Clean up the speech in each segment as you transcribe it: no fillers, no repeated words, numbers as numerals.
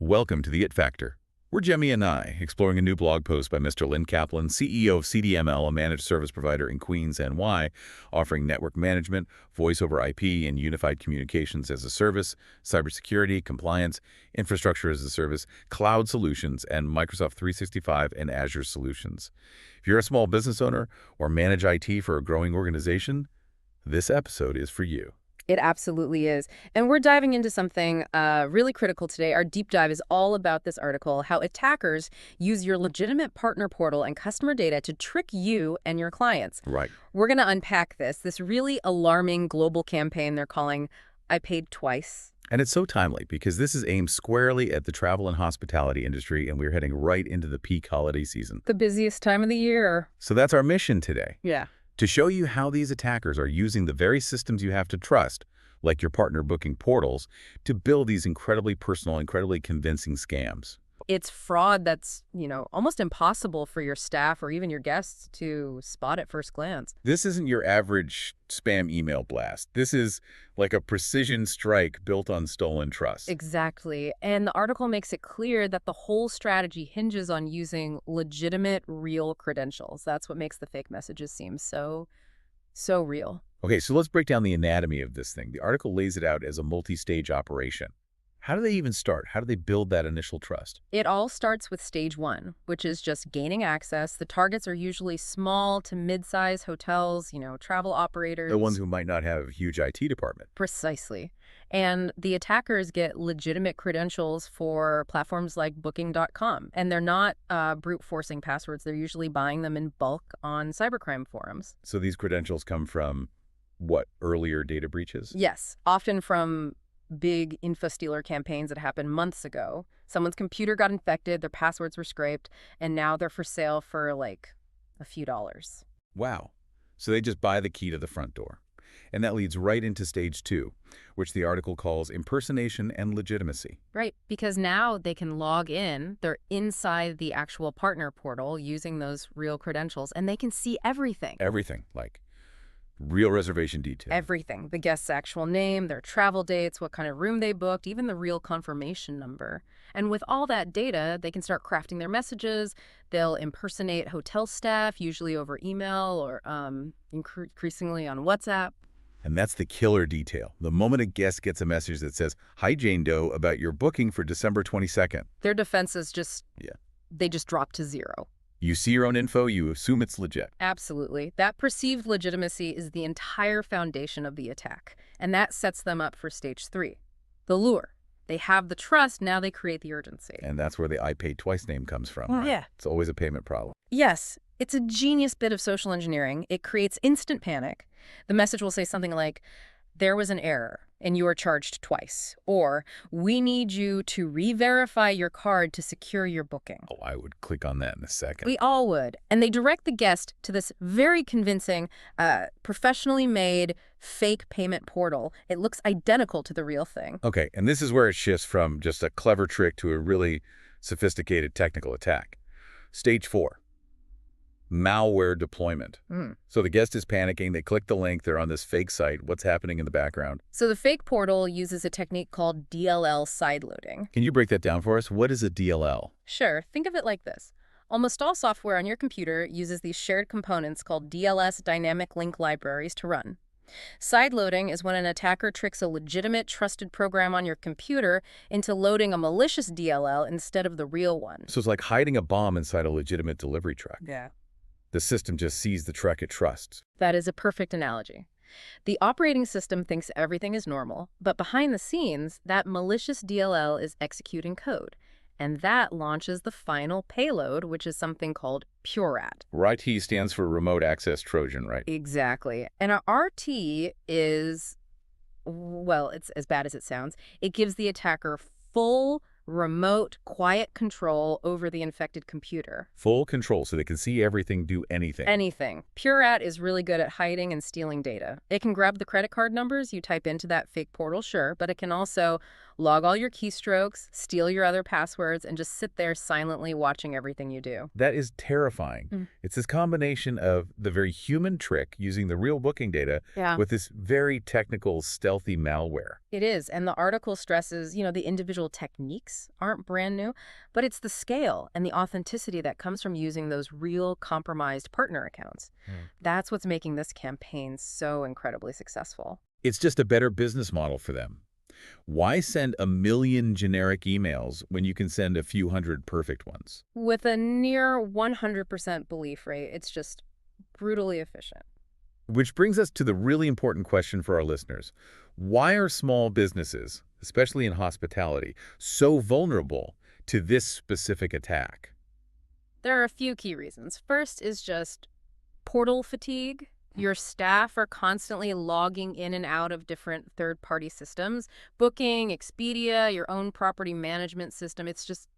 Welcome to the It Factor. We're Jemmy and I, exploring a new blog post by Mr. Lynn Kaplan, CEO of CDML, a managed service provider in Queens, NY, offering network management, voice over IP, and unified communications as a service, cybersecurity, compliance, infrastructure as a service, cloud solutions, and Microsoft 365 and Azure solutions. If you're a small business owner or manage IT for a growing organization, this episode is for you. It absolutely is. And we're diving into something really critical today. Our deep dive is all about this article, how attackers use your legitimate partner portal and customer data to trick you and your clients. Right. We're going to unpack this really alarming global campaign they're calling I Paid Twice. And it's so timely because this is aimed squarely at the travel and hospitality industry, and we're heading right into the peak holiday season. The busiest time of the year. So that's our mission today. Yeah. To show you how these attackers are using the very systems you have to trust, like your partner booking portals, to build these incredibly personal, incredibly convincing scams. It's fraud that's, almost impossible for your staff or even your guests to spot at first glance. This isn't your average spam email blast. This is like a precision strike built on stolen trust. Exactly. And the article makes it clear that the whole strategy hinges on using legitimate, real credentials. That's what makes the fake messages seem so real. Okay, so let's break down the anatomy of this thing. The article lays it out as a multi-stage operation. How do they even start? How do they build that initial trust? It all starts with stage one, which is just gaining access. The targets are usually small to mid-size hotels, travel operators. The ones who might not have a huge IT department. Precisely. And the attackers get legitimate credentials for platforms like Booking.com. And they're not brute-forcing passwords. They're usually buying them in bulk on cybercrime forums. So these credentials come from, what, earlier data breaches? Yes, often from big infostealer campaigns that happened months ago. Someone's computer got infected, their passwords were scraped, and now they're for sale for like a few dollars. Wow. So they just buy the key to the front door. And that leads right into stage two, which the article calls impersonation and legitimacy. Right, because now they can log in, they're inside the actual partner portal using those real credentials, and they can see everything. Everything, like real reservation detail. Everything. The guest's actual name, their travel dates, what kind of room they booked, even the real confirmation number. And with all that data, they can start crafting their messages. They'll impersonate hotel staff, usually over email or increasingly on WhatsApp. And that's the killer detail. The moment a guest gets a message that says, "Hi, Jane Doe, about your booking for December 22nd. Their defenses they just drop to zero. You see your own info, you assume it's legit. Absolutely. That perceived legitimacy is the entire foundation of the attack. And that sets them up for stage three, the lure. They have the trust, now they create the urgency. And that's where the I paid twice name comes from. Well, right? yeah. It's always a payment problem. Yes, it's a genius bit of social engineering. It creates instant panic. The message will say something like, there was an error and you are charged twice. Or, we need you to re-verify your card to secure your booking. Oh, I would click on that in a second. We all would. And they direct the guest to this very convincing, professionally made fake payment portal. It looks identical to the real thing. Okay, and this is where it shifts from just a clever trick to a really sophisticated technical attack. Stage four. Malware deployment. So the guest is panicking, they click the link, they're on this fake site. What's happening in the background? So the fake portal uses a technique called DLL sideloading. Can you break that down for us? What is a DLL? Sure, think of it like this. Almost all software on your computer uses these shared components called DLS dynamic link libraries to run. Sideloading is when an attacker tricks a legitimate, trusted program on your computer into loading a malicious DLL instead of the real one. So it's like hiding a bomb inside a legitimate delivery truck. Yeah. The system just sees the truck it trusts. That is a perfect analogy. The operating system thinks everything is normal, but behind the scenes, that malicious DLL is executing code. And that launches the final payload, which is something called PureRAT. RT stands for Remote Access Trojan, right? Exactly. And a RT is, well, it's as bad as it sounds. It gives the attacker full remote, quiet control over the infected computer. Full control, so they can see everything, do anything. Anything. PureRAT is really good at hiding and stealing data. It can grab the credit card numbers you type into that fake portal, sure, but it can also Log all your keystrokes, steal your other passwords, and just sit there silently watching everything you do. That is terrifying. Mm. It's this combination of the very human trick using the real booking data Yeah. with this very technical, stealthy malware. It is, and the article stresses, the individual techniques aren't brand new, but it's the scale and the authenticity that comes from using those real compromised partner accounts. That's what's making this campaign so incredibly successful. It's just a better business model for them. Why send a million generic emails when you can send a few hundred perfect ones? With a near 100% belief rate, it's just brutally efficient. Which brings us to the really important question for our listeners. Why are small businesses, especially in hospitality, so vulnerable to this specific attack? There are a few key reasons. First is just portal fatigue. Your staff are constantly logging in and out of different third-party systems. Booking, Expedia, your own property management system. It's just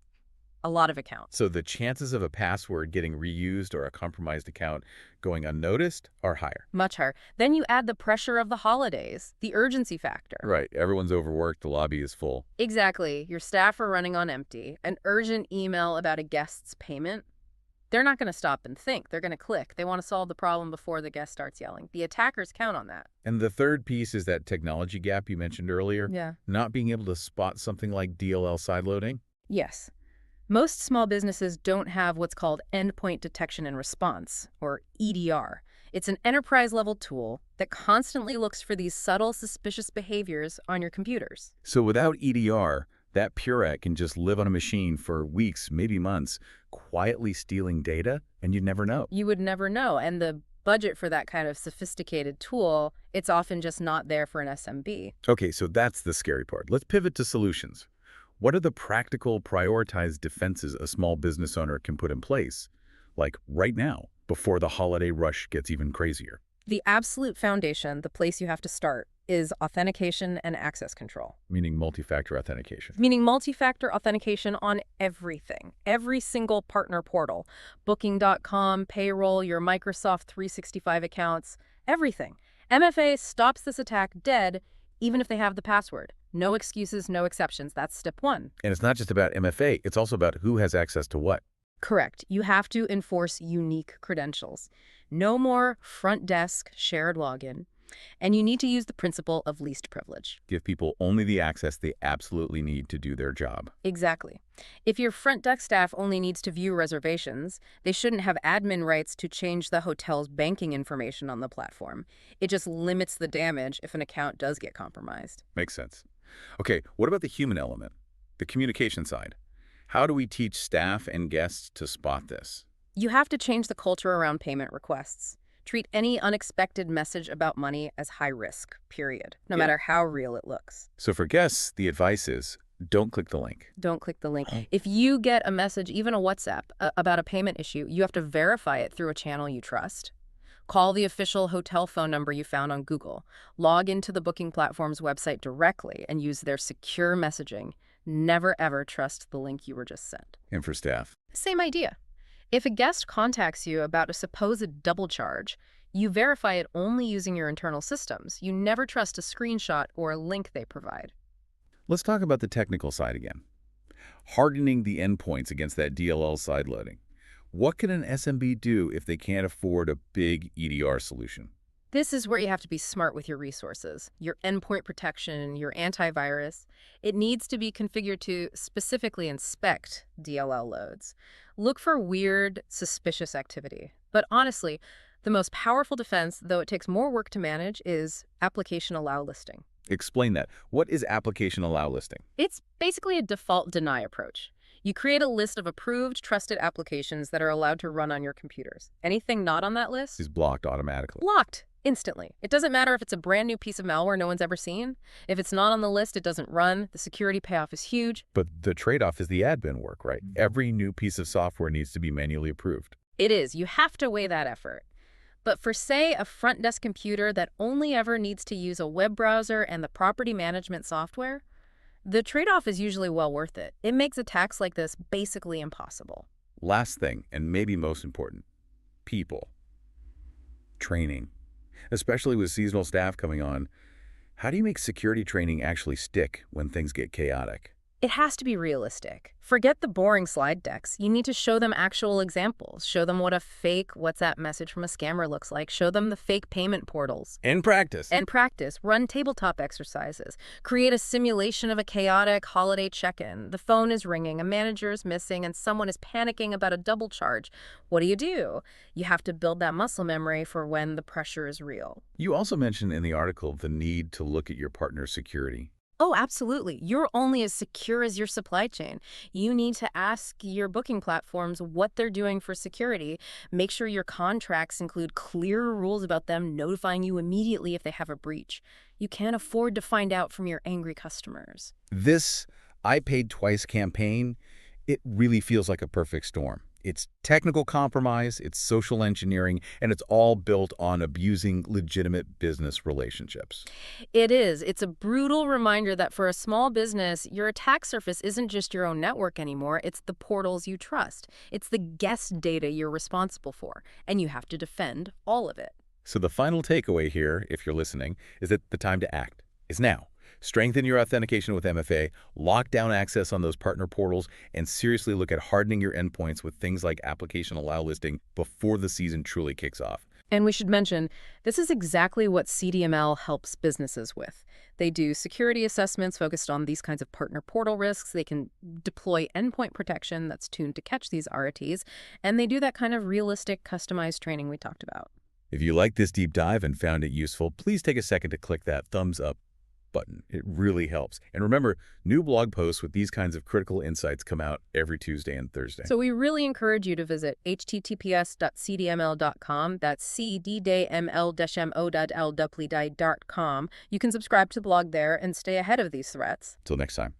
a lot of accounts. So the chances of a password getting reused or a compromised account going unnoticed are higher. Much higher. Then you add the pressure of the holidays, the urgency factor. Right. Everyone's overworked. The lobby is full. Exactly. Your staff are running on empty. An urgent email about a guest's payment. They're not going to stop and think. They're going to click. They want to solve the problem before the guest starts yelling. The attackers count on that. And the third piece is that technology gap you mentioned earlier. Yeah. Not being able to spot something like DLL sideloading. Yes. Most small businesses don't have what's called endpoint detection and response, or EDR. It's an enterprise-level tool that constantly looks for these subtle, suspicious behaviors on your computers. So without EDR, that PureRAT can just live on a machine for weeks, maybe months, quietly stealing data, and you'd never know. You would never know, and the budget for that kind of sophisticated tool, it's often just not there for an SMB. Okay, so that's the scary part. Let's pivot to solutions. What are the practical, prioritized defenses a small business owner can put in place, like right now, before the holiday rush gets even crazier? The absolute foundation, the place you have to start, is authentication and access control. Meaning multi-factor authentication. Meaning multi-factor authentication on everything. Every single partner portal. Booking.com, payroll, your Microsoft 365 accounts, everything. MFA stops this attack dead, even if they have the password. No excuses, no exceptions. That's step one. And it's not just about MFA, it's also about who has access to what. Correct. You have to enforce unique credentials. No more front desk shared login. And you need to use the principle of least privilege. Give people only the access they absolutely need to do their job. Exactly. If your front desk staff only needs to view reservations, they shouldn't have admin rights to change the hotel's banking information on the platform. It just limits the damage if an account does get compromised. Makes sense. Okay, what about the human element? The communication side? How do we teach staff and guests to spot this? You have to change the culture around payment requests. Treat any unexpected message about money as high risk, period, no matter how real it looks. So for guests, the advice is don't click the link. Don't click the link. If you get a message, even a WhatsApp, about a payment issue, you have to verify it through a channel you trust. Call the official hotel phone number you found on Google. Log into the booking platform's website directly and use their secure messaging. Never, ever trust the link you were just sent. And for staff? Same idea. If a guest contacts you about a supposed double charge, you verify it only using your internal systems. You never trust a screenshot or a link they provide. Let's talk about the technical side again. Hardening the endpoints against that DLL sideloading. What can an SMB do if they can't afford a big EDR solution? This is where you have to be smart with your resources, your endpoint protection, your antivirus. It needs to be configured to specifically inspect DLL loads. Look for weird, suspicious activity. But honestly, the most powerful defense, though it takes more work to manage, is application allow listing. Explain that. What is application allow listing? It's basically a default deny approach. You create a list of approved, trusted applications that are allowed to run on your computers. Anything not on that list Is blocked automatically. blocked instantly. It doesn't matter if it's a brand new piece of malware no one's ever seen. If it's not on the list, it doesn't run. The security payoff is huge. But the trade-off is the admin work, right? Every new piece of software needs to be manually approved. It is. You have to weigh that effort. But for, say, a front desk computer that only ever needs to use a web browser and the property management software, the trade-off is usually well worth it. It makes attacks like this basically impossible. Last thing, and maybe most important, people. Training. Especially with seasonal staff coming on, How do you make security training actually stick when things get chaotic? It has to be realistic. Forget the boring slide decks. You need to show them actual examples. Show them what a fake WhatsApp message from a scammer looks like. Show them the fake payment portals. In practice. And practice. Run tabletop exercises. Create a simulation of a chaotic holiday check-in. The phone is ringing, a manager is missing, and someone is panicking about a double charge. What do? You have to build that muscle memory for when the pressure is real. You also mentioned in the article the need to look at your partner's security. Oh, absolutely. You're only as secure as your supply chain. You need to ask your booking platforms what they're doing for security. Make sure your contracts include clear rules about them notifying you immediately if they have a breach. You can't afford to find out from your angry customers. This I paid twice campaign, it really feels like a perfect storm. It's technical compromise, it's social engineering, and it's all built on abusing legitimate business relationships. It is. It's a brutal reminder that for a small business, your attack surface isn't just your own network anymore. It's the portals you trust. It's the guest data you're responsible for, and you have to defend all of it. So the final takeaway here, if you're listening, is that the time to act is now. Strengthen your authentication with MFA, lock down access on those partner portals, and seriously look at hardening your endpoints with things like application allow listing before the season truly kicks off. And we should mention, this is exactly what CDML helps businesses with. They do security assessments focused on these kinds of partner portal risks. They can deploy endpoint protection that's tuned to catch these RTs, and they do that kind of realistic, customized training we talked about. If you liked this deep dive and found it useful, please take a second to click that thumbs up button. It really helps. And remember, new blog posts with these kinds of critical insights come out every Tuesday and Thursday. So we really encourage you to visit https://cdml.com. That's cdml-mo.l.com. You can subscribe to the blog there and stay ahead of these threats. Till next time.